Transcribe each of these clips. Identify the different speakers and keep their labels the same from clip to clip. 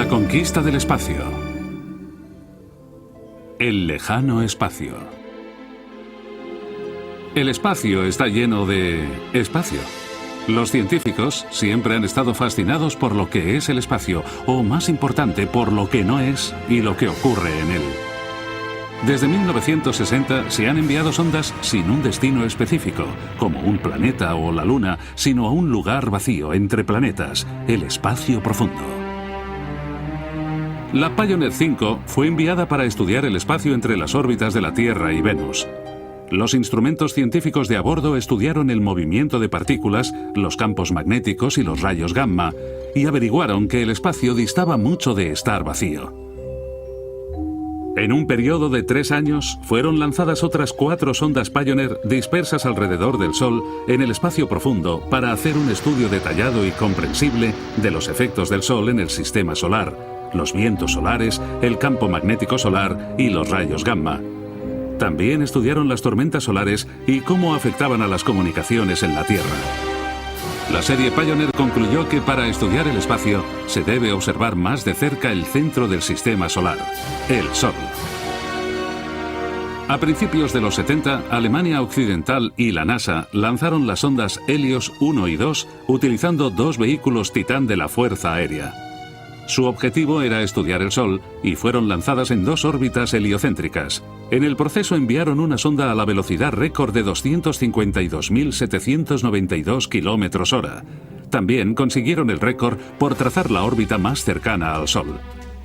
Speaker 1: La conquista del espacio. El lejano espacio. El espacio está lleno de espacio. Los científicos siempre han estado fascinados por lo que es el espacio, o más importante, por lo que no es y lo que ocurre en él. Desde 1960 se han enviado sondas sin un destino específico, como un planeta o la Luna, sino a un lugar vacío entre planetas, el espacio profundo. La Pioneer 5 fue enviada para estudiar el espacio entre las órbitas de la Tierra y Venus. Los instrumentos científicos de a bordo estudiaron el movimiento de partículas, los campos magnéticos y los rayos gamma, y averiguaron que el espacio distaba mucho de estar vacío. En un periodo de 3 años, fueron lanzadas otras 4 sondas Pioneer dispersas alrededor del Sol en el espacio profundo para hacer un estudio detallado y comprensible de los efectos del Sol en el sistema solar, los vientos solares, el campo magnético solar y los rayos gamma. También estudiaron las tormentas solares y cómo afectaban a las comunicaciones en la Tierra. La serie Pioneer concluyó que para estudiar el espacio se debe observar más de cerca el centro del sistema solar, el Sol. A principios de los 70, Alemania Occidental y la NASA lanzaron las sondas Helios 1 y 2 utilizando 2 vehículos Titán de la Fuerza Aérea. Su objetivo era estudiar el Sol y fueron lanzadas en 2 órbitas heliocéntricas. En el proceso enviaron una sonda a la velocidad récord de 252.792 km/h. También consiguieron el récord por trazar la órbita más cercana al Sol.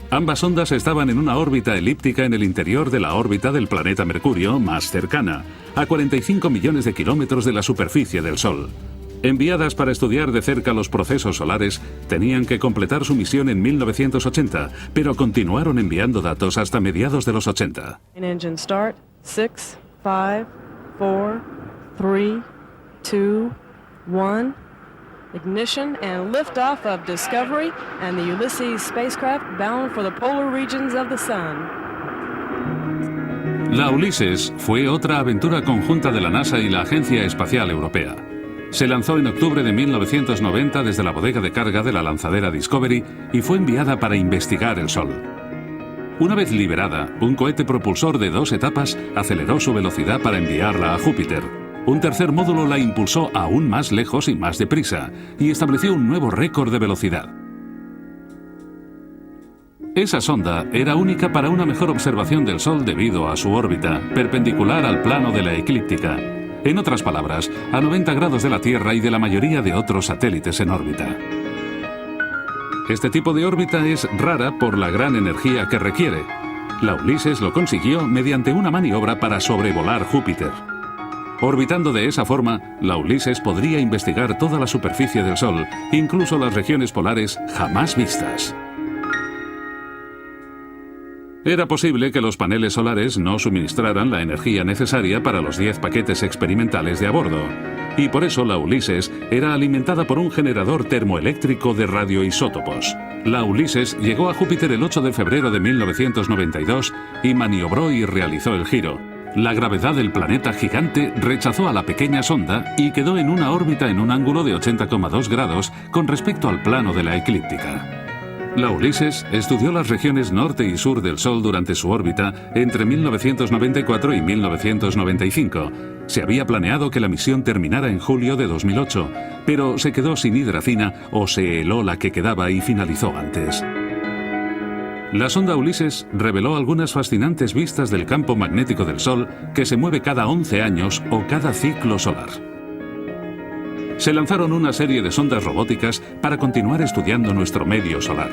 Speaker 1: Ambas sondas estaban en una órbita elíptica en el interior de la órbita del planeta Mercurio más cercana, a 45 millones de kilómetros de la superficie del Sol. Enviadas para estudiar de cerca los procesos solares, tenían que completar su misión en 1980, pero continuaron enviando datos hasta mediados de los 80.
Speaker 2: Engine start, 6, 5, 4, 3, 2, 1. Ignition and liftoff of Discovery and the Ulysses spacecraft bound for the polar regions of the Sun.
Speaker 1: La Ulises fue otra aventura conjunta de la NASA y la Agencia Espacial Europea. Se lanzó en octubre de 1990 desde la bodega de carga de la lanzadera Discovery y fue enviada para investigar el Sol. Una vez liberada, un cohete propulsor de 2 etapas aceleró su velocidad para enviarla a Júpiter. Un tercer módulo la impulsó aún más lejos y más deprisa, y estableció un nuevo récord de velocidad. Esa sonda era única para una mejor observación del Sol debido a su órbita, perpendicular al plano de la eclíptica. En otras palabras, a 90 grados de la Tierra y de la mayoría de otros satélites en órbita. Este tipo de órbita es rara por la gran energía que requiere. La Ulises lo consiguió mediante una maniobra para sobrevolar Júpiter. Orbitando de esa forma, la Ulises podría investigar toda la superficie del Sol, incluso las regiones polares jamás vistas. Era posible que los paneles solares no suministraran la energía necesaria para los 10 paquetes experimentales de a bordo, y por eso la Ulises era alimentada por un generador termoeléctrico de radioisótopos. La Ulises llegó a Júpiter el 8 de febrero de 1992 y maniobró y realizó el giro. La gravedad del planeta gigante rechazó a la pequeña sonda y quedó en una órbita en un ángulo de 80,2 grados con respecto al plano de la eclíptica. La Ulises estudió las regiones norte y sur del Sol durante su órbita entre 1994 y 1995. Se había planeado que la misión terminara en julio de 2008, pero se quedó sin hidracina o se heló la que quedaba y finalizó antes. La sonda Ulises reveló algunas fascinantes vistas del campo magnético del Sol que se mueve cada 11 años o cada ciclo solar. Se lanzaron una serie de sondas robóticas para continuar estudiando nuestro medio solar.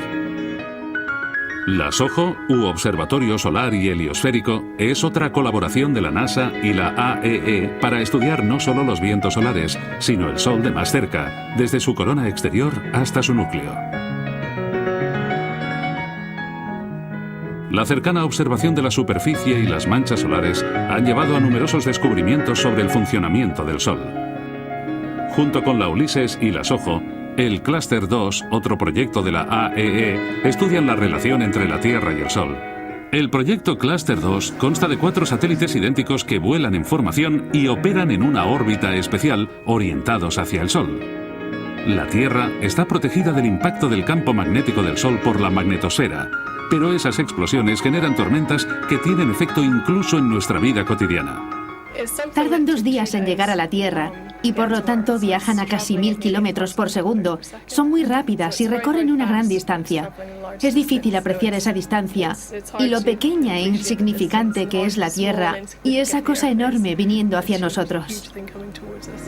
Speaker 1: La SOHO, u Observatorio Solar y Heliosférico, es otra colaboración de la NASA y la AEE para estudiar no solo los vientos solares, sino el Sol de más cerca, desde su corona exterior hasta su núcleo. La cercana observación de la superficie y las manchas solares han llevado a numerosos descubrimientos sobre el funcionamiento del Sol. Junto con la Ulises y la SOHO, el Cluster 2, otro proyecto de la AEE, estudian la relación entre la Tierra y el Sol. El proyecto Cluster 2 consta de 4 satélites idénticos que vuelan en formación y operan en una órbita especial orientados hacia el Sol. La Tierra está protegida del impacto del campo magnético del Sol por la magnetosfera, pero esas explosiones generan tormentas que tienen efecto incluso en nuestra vida cotidiana.
Speaker 3: Tardan 2 días en llegar a la Tierra y por lo tanto viajan a casi 1000 kilómetros por segundo. Son muy rápidas y recorren una gran distancia. Es difícil apreciar esa distancia y lo pequeña e insignificante que es la Tierra y esa cosa enorme viniendo hacia nosotros.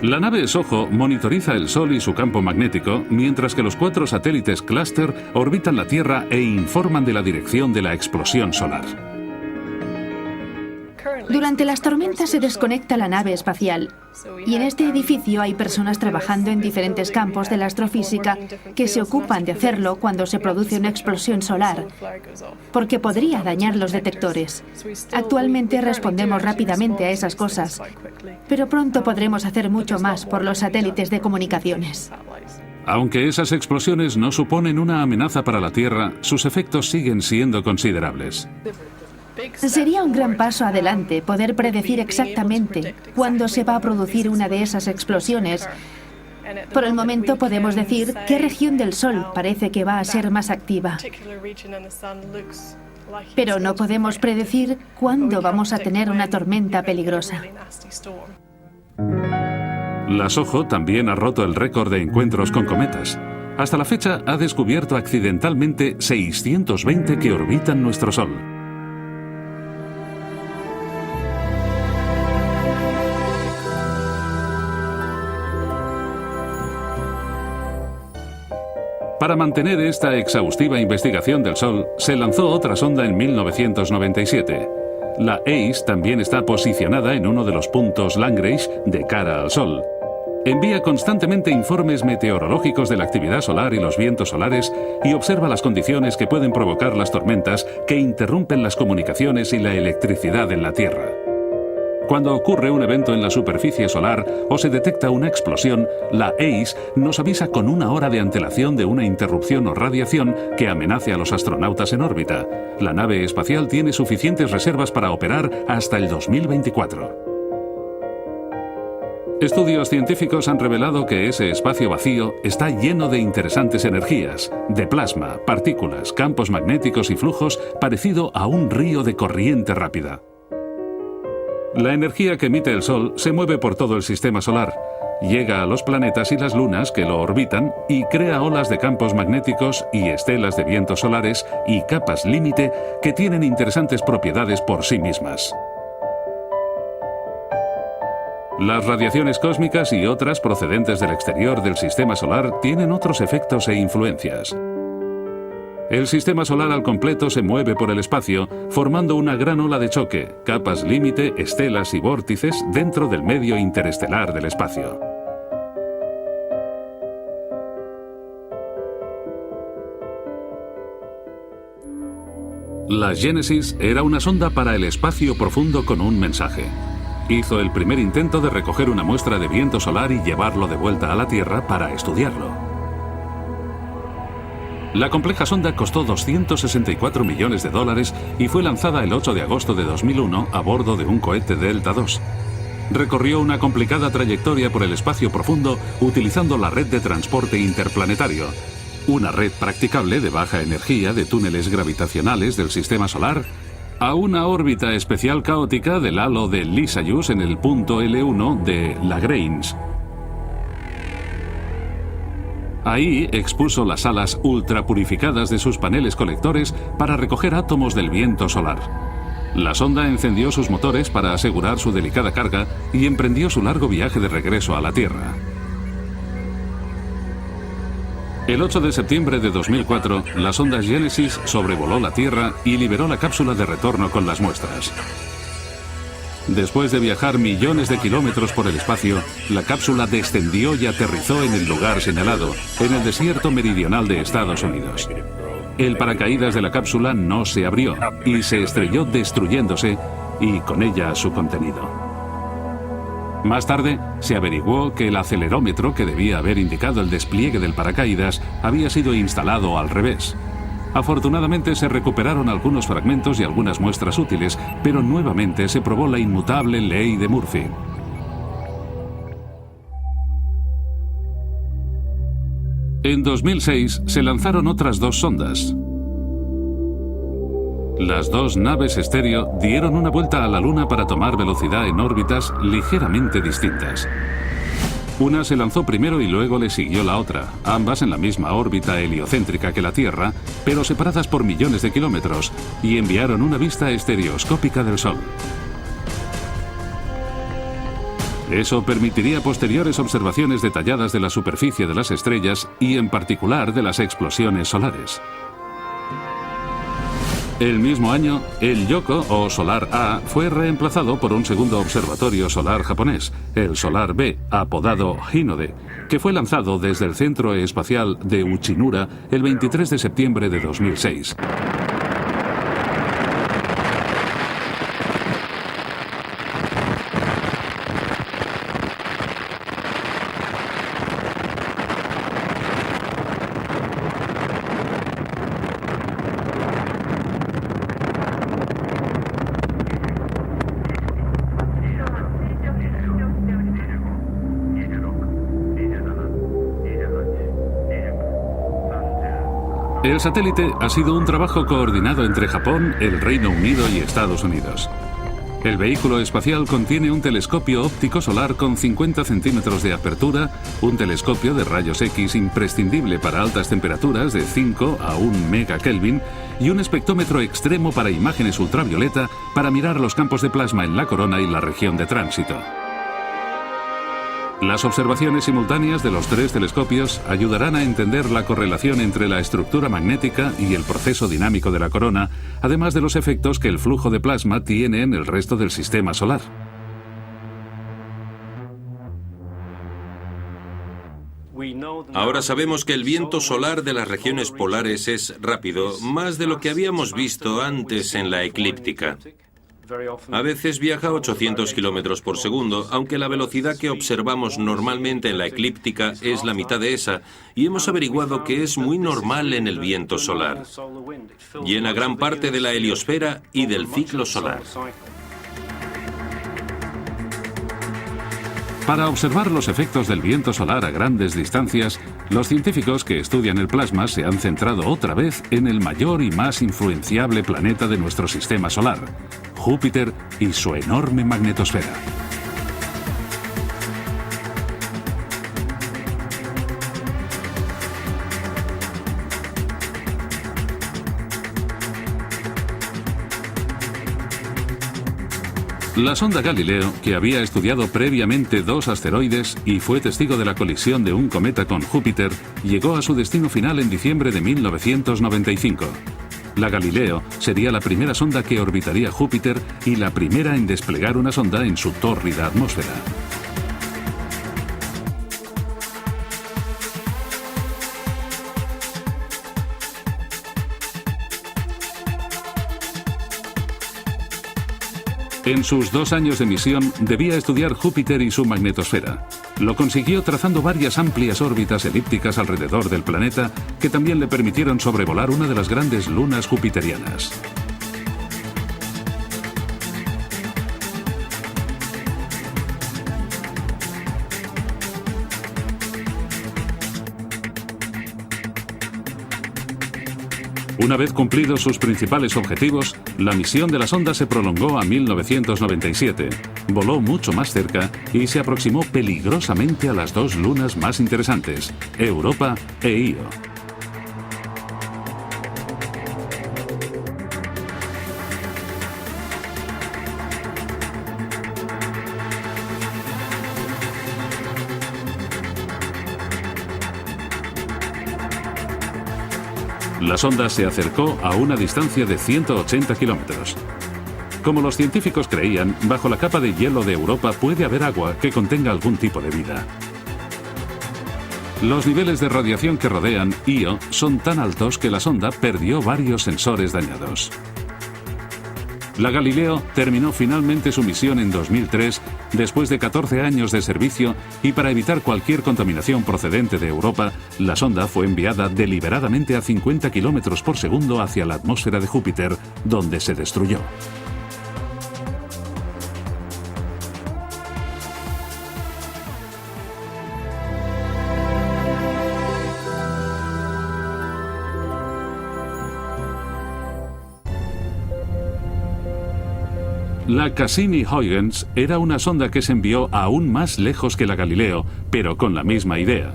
Speaker 1: La nave SOHO monitoriza el Sol y su campo magnético, mientras que los 4 satélites Cluster orbitan la Tierra e informan de la dirección de la explosión solar.
Speaker 3: Durante las tormentas se desconecta la nave espacial y en este edificio hay personas trabajando en diferentes campos de la astrofísica que se ocupan de hacerlo cuando se produce una explosión solar, porque podría dañar los detectores. Actualmente respondemos rápidamente a esas cosas, pero pronto podremos hacer mucho más por los satélites de comunicaciones.
Speaker 1: Aunque esas explosiones no suponen una amenaza para la Tierra, sus efectos siguen siendo considerables.
Speaker 3: Sería un gran paso adelante poder predecir exactamente cuándo se va a producir una de esas explosiones. Por el momento podemos decir qué región del Sol parece que va a ser más activa. Pero no podemos predecir cuándo vamos a tener una tormenta peligrosa.
Speaker 1: La SOHO también ha roto el récord de encuentros con cometas. Hasta la fecha ha descubierto accidentalmente 620 que orbitan nuestro Sol. Para mantener esta exhaustiva investigación del Sol, se lanzó otra sonda en 1997. La ACE también está posicionada en uno de los puntos Lagrange de cara al Sol. Envía constantemente informes meteorológicos de la actividad solar y los vientos solares y observa las condiciones que pueden provocar las tormentas que interrumpen las comunicaciones y la electricidad en la Tierra. Cuando ocurre un evento en la superficie solar o se detecta una explosión, la ACE nos avisa con 1 hora de antelación de una interrupción o radiación que amenace a los astronautas en órbita. La nave espacial tiene suficientes reservas para operar hasta el 2024. Estudios científicos han revelado que ese espacio vacío está lleno de interesantes energías, de plasma, partículas, campos magnéticos y flujos parecido a un río de corriente rápida. La energía que emite el Sol se mueve por todo el sistema solar, llega a los planetas y las lunas que lo orbitan y crea olas de campos magnéticos y estelas de vientos solares y capas límite que tienen interesantes propiedades por sí mismas. Las radiaciones cósmicas y otras procedentes del exterior del sistema solar tienen otros efectos e influencias. El sistema solar al completo se mueve por el espacio, formando una gran ola de choque, capas límite, estelas y vórtices dentro del medio interestelar del espacio. La Genesis era una sonda para el espacio profundo con un mensaje. Hizo el primer intento de recoger una muestra de viento solar y llevarlo de vuelta a la Tierra para estudiarlo. La compleja sonda costó $264 millones y fue lanzada el 8 de agosto de 2001 a bordo de un cohete Delta II. Recorrió una complicada trayectoria por el espacio profundo utilizando la red de transporte interplanetario, una red practicable de baja energía de túneles gravitacionales del sistema solar, a una órbita especial caótica del halo de Lissajous en el punto L1 de Lagrange. Ahí expuso las alas ultrapurificadas de sus paneles colectores para recoger átomos del viento solar. La sonda encendió sus motores para asegurar su delicada carga y emprendió su largo viaje de regreso a la Tierra. El 8 de septiembre de 2004, la sonda Genesis sobrevoló la Tierra y liberó la cápsula de retorno con las muestras. Después de viajar millones de kilómetros por el espacio, la cápsula descendió y aterrizó en el lugar señalado, en el desierto meridional de Estados Unidos. El paracaídas de la cápsula no se abrió y se estrelló destruyéndose y con ella su contenido. Más tarde, se averiguó que el acelerómetro que debía haber indicado el despliegue del paracaídas había sido instalado al revés. Afortunadamente se recuperaron algunos fragmentos y algunas muestras útiles, pero nuevamente se probó la inmutable ley de Murphy. En 2006 se lanzaron otras 2 sondas. Las 2 naves estéreo dieron una vuelta a la Luna para tomar velocidad en órbitas ligeramente distintas. Una se lanzó primero y luego le siguió la otra, ambas en la misma órbita heliocéntrica que la Tierra, pero separadas por millones de kilómetros, y enviaron una vista estereoscópica del Sol. Eso permitiría posteriores observaciones detalladas de la superficie de las estrellas y en particular de las explosiones solares. El mismo año, el Yohkoh o Solar A fue reemplazado por un segundo observatorio solar japonés, el Solar B, apodado Hinode, que fue lanzado desde el Centro Espacial de Uchinura el 23 de septiembre de 2006. El satélite ha sido un trabajo coordinado entre Japón, el Reino Unido y Estados Unidos. El vehículo espacial contiene un telescopio óptico solar con 50 centímetros de apertura, un telescopio de rayos X imprescindible para altas temperaturas de 5 a 1 megakelvin y un espectrómetro extremo para imágenes ultravioleta para mirar los campos de plasma en la corona y la región de tránsito. Las observaciones simultáneas de los 3 telescopios ayudarán a entender la correlación entre la estructura magnética y el proceso dinámico de la corona, además de los efectos que el flujo de plasma tiene en el resto del sistema solar.
Speaker 4: Ahora sabemos que el viento solar de las regiones polares es rápido, más de lo que habíamos visto antes en la eclíptica. A veces viaja a 800 kilómetros por segundo, aunque la velocidad que observamos normalmente en la eclíptica es la mitad de esa, y hemos averiguado que es muy normal en el viento solar. Llena gran parte de la heliosfera y del ciclo solar.
Speaker 1: Para observar los efectos del viento solar a grandes distancias, los científicos que estudian el plasma se han centrado otra vez en el mayor y más influenciable planeta de nuestro sistema solar, Júpiter y su enorme magnetosfera. La sonda Galileo, que había estudiado previamente 2 asteroides y fue testigo de la colisión de un cometa con Júpiter, llegó a su destino final en diciembre de 1995. La Galileo sería la primera sonda que orbitaría Júpiter y la primera en desplegar una sonda en su tórrida atmósfera. En sus 2 años de misión debía estudiar Júpiter y su magnetosfera. Lo consiguió trazando varias amplias órbitas elípticas alrededor del planeta que también le permitieron sobrevolar una de las grandes lunas jupiterianas. Una vez cumplidos sus principales objetivos, la misión de la sonda se prolongó a 1997, voló mucho más cerca y se aproximó peligrosamente a las 2 lunas más interesantes, Europa e Io. La sonda se acercó a una distancia de 180 kilómetros. Como los científicos creían, bajo la capa de hielo de Europa puede haber agua que contenga algún tipo de vida. Los niveles de radiación que rodean Io son tan altos que la sonda perdió varios sensores dañados. La Galileo terminó finalmente su misión en 2003, después de 14 años de servicio, y para evitar cualquier contaminación procedente de Europa, la sonda fue enviada deliberadamente a 50 kilómetros por segundo hacia la atmósfera de Júpiter, donde se destruyó. La Cassini-Huygens era una sonda que se envió aún más lejos que la Galileo, pero con la misma idea.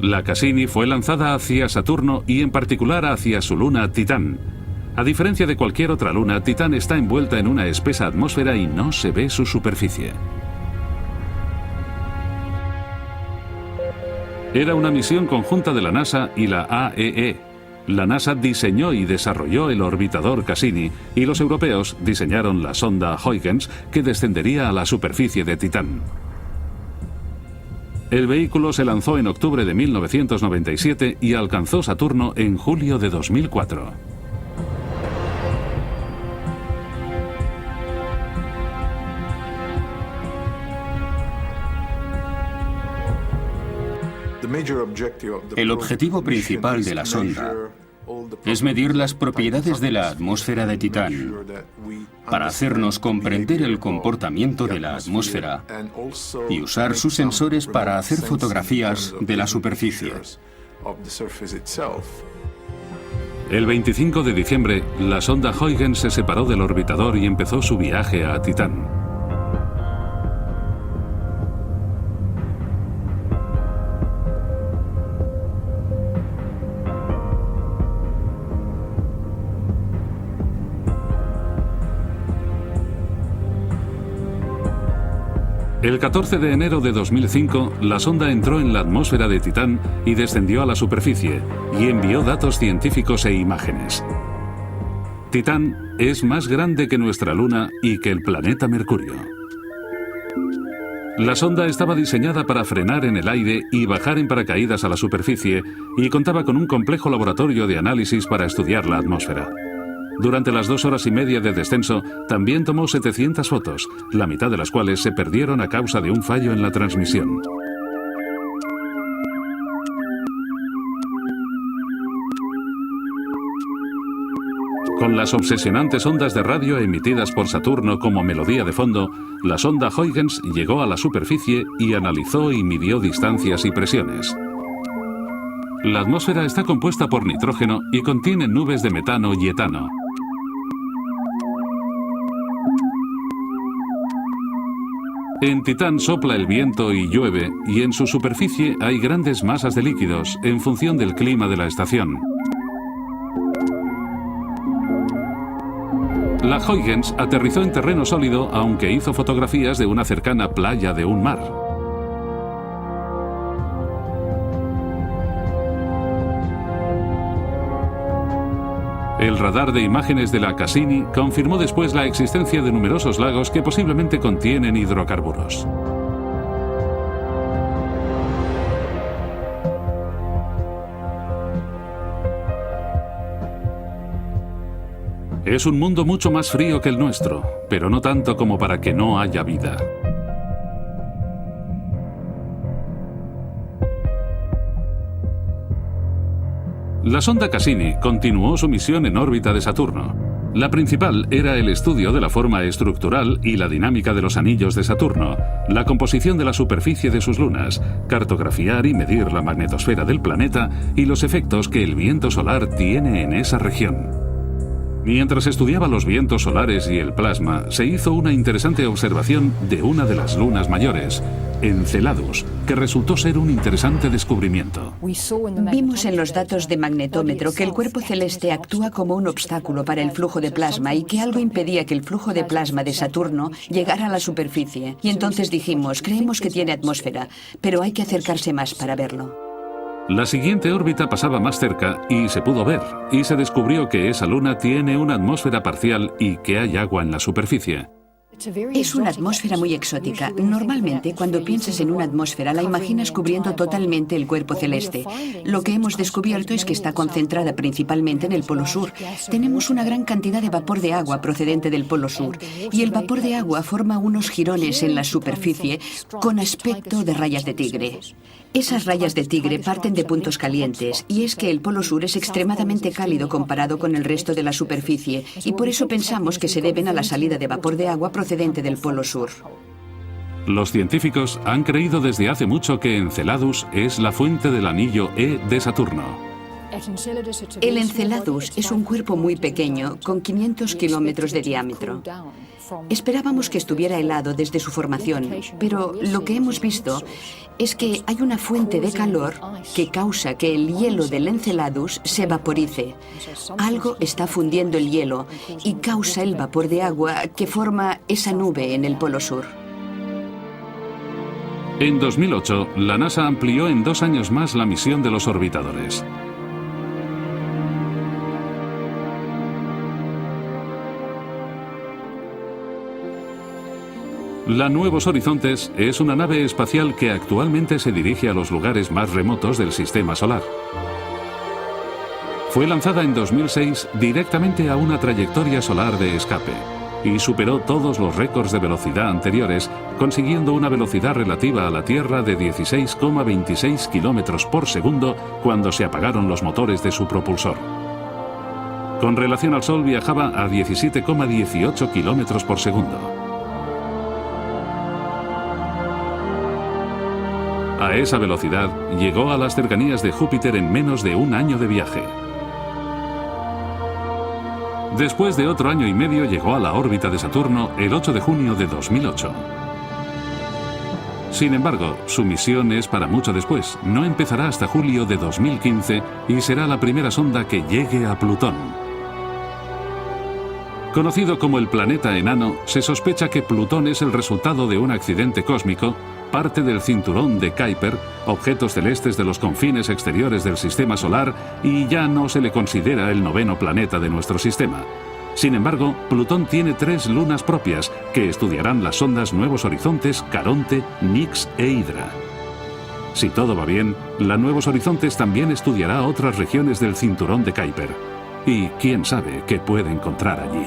Speaker 1: La Cassini fue lanzada hacia Saturno y en particular hacia su luna Titán. A diferencia de cualquier otra luna, Titán está envuelta en una espesa atmósfera y no se ve su superficie. Era una misión conjunta de la NASA y la AEE. La NASA diseñó y desarrolló el orbitador Cassini y los europeos diseñaron la sonda Huygens que descendería a la superficie de Titán. El vehículo se lanzó en octubre de 1997 y alcanzó Saturno en julio de 2004.
Speaker 5: El objetivo principal de la sonda es medir las propiedades de la atmósfera de Titán para hacernos comprender el comportamiento de la atmósfera y usar sus sensores para hacer fotografías de la superficie.
Speaker 1: El 25 de diciembre, la sonda Huygens se separó del orbitador y empezó su viaje a Titán. El 14 de enero de 2005, la sonda entró en la atmósfera de Titán y descendió a la superficie, y envió datos científicos e imágenes. Titán es más grande que nuestra Luna y que el planeta Mercurio. La sonda estaba diseñada para frenar en el aire y bajar en paracaídas a la superficie, y contaba con un complejo laboratorio de análisis para estudiar la atmósfera. Durante las 2 horas y media de descenso, también tomó 700 fotos, la mitad de las cuales se perdieron a causa de un fallo en la transmisión. Con las obsesionantes ondas de radio emitidas por Saturno como melodía de fondo, la sonda Huygens llegó a la superficie y analizó y midió distancias y presiones. La atmósfera está compuesta por nitrógeno y contiene nubes de metano y etano. En Titán sopla el viento y llueve, y en su superficie hay grandes masas de líquidos en función del clima de la estación. La Huygens aterrizó en terreno sólido, aunque hizo fotografías de una cercana playa de un mar. El radar de imágenes de la Cassini confirmó después la existencia de numerosos lagos que posiblemente contienen hidrocarburos. Es un mundo mucho más frío que el nuestro, pero no tanto como para que no haya vida. La sonda Cassini continuó su misión en órbita de Saturno. La principal era el estudio de la forma estructural y la dinámica de los anillos de Saturno, la composición de la superficie de sus lunas, cartografiar y medir la magnetosfera del planeta y los efectos que el viento solar tiene en esa región. Mientras estudiaba los vientos solares y el plasma, se hizo una interesante observación de una de las lunas mayores, Enceladus, que resultó ser un interesante descubrimiento.
Speaker 6: Vimos en los datos de magnetómetro que el cuerpo celeste actúa como un obstáculo para el flujo de plasma y que algo impedía que el flujo de plasma de Saturno llegara a la superficie. Y entonces dijimos, creemos que tiene atmósfera, pero hay que acercarse más para verlo.
Speaker 1: La siguiente órbita pasaba más cerca y se pudo ver, y se descubrió que esa luna tiene una atmósfera parcial y que hay agua en la superficie.
Speaker 6: Es una atmósfera muy exótica. Normalmente, cuando piensas en una atmósfera, la imaginas cubriendo totalmente el cuerpo celeste. Lo que hemos descubierto es que está concentrada principalmente en el Polo Sur. Tenemos una gran cantidad de vapor de agua procedente del Polo Sur, y el vapor de agua forma unos jirones en la superficie con aspecto de rayas de tigre. Esas rayas de tigre parten de puntos calientes, y es que el Polo Sur es extremadamente cálido comparado con el resto de la superficie, y por eso pensamos que se deben a la salida de vapor de agua procedente del Polo Sur.
Speaker 1: Los científicos han creído desde hace mucho que Enceladus es la fuente del anillo E de Saturno.
Speaker 6: El Enceladus es un cuerpo muy pequeño, con 500 kilómetros de diámetro. Esperábamos que estuviera helado desde su formación, pero lo que hemos visto es que hay una fuente de calor que causa que el hielo del Enceladus se vaporice. Algo está fundiendo el hielo y causa el vapor de agua que forma esa nube en el polo sur.
Speaker 1: En 2008, la NASA amplió en 2 años más la misión de los orbitadores. La Nuevos Horizontes es una nave espacial que actualmente se dirige a los lugares más remotos del Sistema Solar. Fue lanzada en 2006 directamente a una trayectoria solar de escape y superó todos los récords de velocidad anteriores, consiguiendo una velocidad relativa a la Tierra de 16,26 kilómetros por segundo cuando se apagaron los motores de su propulsor. Con relación al Sol viajaba a 17,18 kilómetros por segundo. A esa velocidad llegó a las cercanías de Júpiter en menos de 1 año de viaje. Después de otro año y medio llegó a la órbita de Saturno el 8 de junio de 2008. Sin embargo, su misión es para mucho después. No empezará hasta julio de 2015 y será la primera sonda que llegue a Plutón. Conocido como el planeta enano, se sospecha que Plutón es el resultado de un accidente cósmico, parte del cinturón de Kuiper, objetos celestes de los confines exteriores del Sistema Solar, y ya no se le considera el 9º planeta de nuestro sistema. Sin embargo, Plutón tiene 3 lunas propias que estudiarán las sondas Nuevos Horizontes, Caronte, Nix e Hydra. Si todo va bien, la Nuevos Horizontes también estudiará otras regiones del cinturón de Kuiper. Y quién sabe qué puede encontrar allí.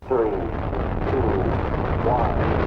Speaker 7: Three, two, one.